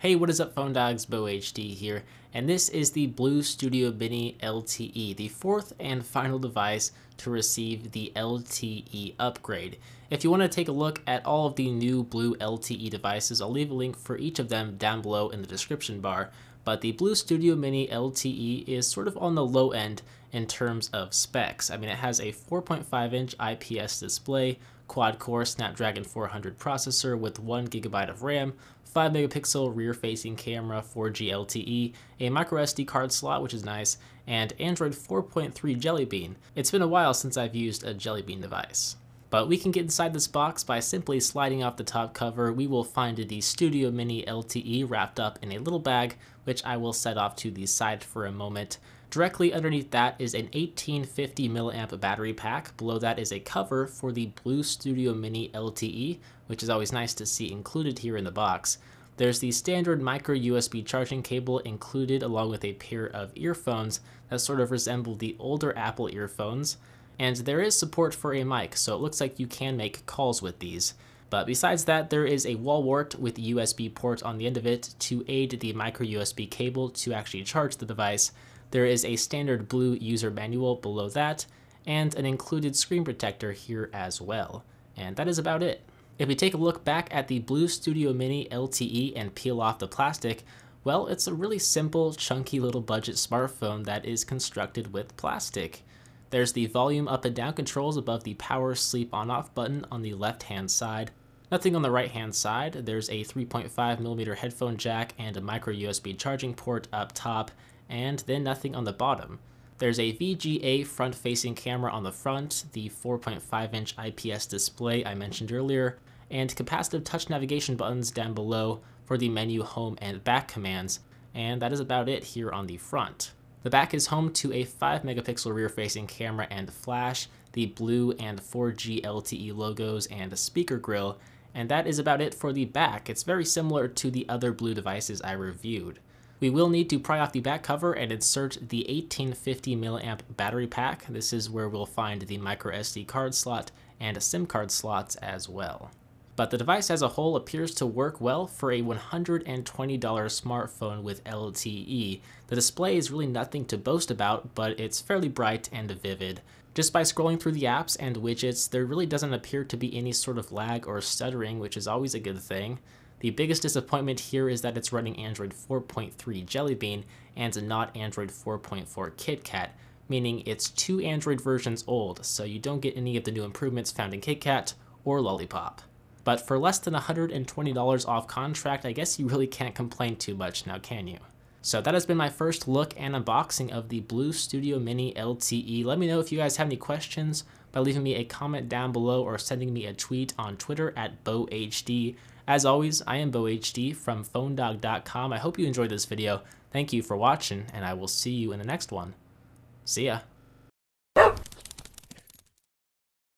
Hey, what is up, phone dogs? Beau here, and this is the BLU Studio Mini LTE, the fourth and final device to receive the LTE upgrade. If you want to take a look at all of the new BLU LTE devices, I'll leave a link for each of them down below in the description bar. But the BLU Studio Mini LTE is sort of on the low end in terms of specs. I mean, it has a 4.5-inch IPS display, quad-core Snapdragon 400 processor with 1 GB of RAM, 5 megapixel rear-facing camera, 4G LTE, a microSD card slot, which is nice, and Android 4.3 Jelly Bean. It's been a while since I've used a Jelly Bean device. But we can get inside this box by simply sliding off the top cover. We will find the Studio Mini LTE wrapped up in a little bag, which I will set off to the side for a moment. Directly underneath that is an 1850 mAh battery pack. Below that is a cover for the BLU Studio Mini LTE, which is always nice to see included here in the box. There's the standard microUSB charging cable included, along with a pair of earphones that sort of resemble the older Apple earphones. And there is support for a mic, so it looks like you can make calls with these. But besides that, there is a wall wart with a USB port on the end of it to aid the microUSB cable to actually charge the device. There is a standard BLU user manual below that, and an included screen protector here as well. And that is about it. If we take a look back at the BLU Studio Mini LTE and peel off the plastic, well, it's a really simple, chunky little budget smartphone that is constructed with plastic. There's the volume up and down controls above the power sleep on off button on the left hand side. Nothing on the right hand side. There's a 3.5mm headphone jack and a micro USB charging port up top, and then nothing on the bottom. There's a VGA front facing camera on the front, the 4.5-inch IPS display I mentioned earlier, and capacitive touch navigation buttons down below for the menu, home, and back commands, and that is about it here on the front. The back is home to a 5 megapixel rear-facing camera and flash, the BLU and 4G LTE logos, and a speaker grille, and that is about it for the back. It's very similar to the other BLU devices I reviewed. We will need to pry off the back cover and insert the 1850 mAh battery pack. This is where we'll find the microSD card slot and SIM card slots as well. But the device as a whole appears to work well for a $120 smartphone with LTE. The display is really nothing to boast about, but it's fairly bright and vivid. Just by scrolling through the apps and widgets, there really doesn't appear to be any sort of lag or stuttering, which is always a good thing. The biggest disappointment here is that it's running Android 4.3 Jelly Bean and not Android 4.4 KitKat, meaning it's 2 Android versions old, so you don't get any of the new improvements found in KitKat or Lollipop. But for less than $120 off contract, I guess you really can't complain too much now, can you? So that has been my first look and unboxing of the BLU Studio Mini LTE. Let me know if you guys have any questions by leaving me a comment down below or sending me a tweet on Twitter at BeauHD. As always, I am BeauHD from PhoneDog.com. I hope you enjoyed this video. Thank you for watching, and I will see you in the next one. See ya.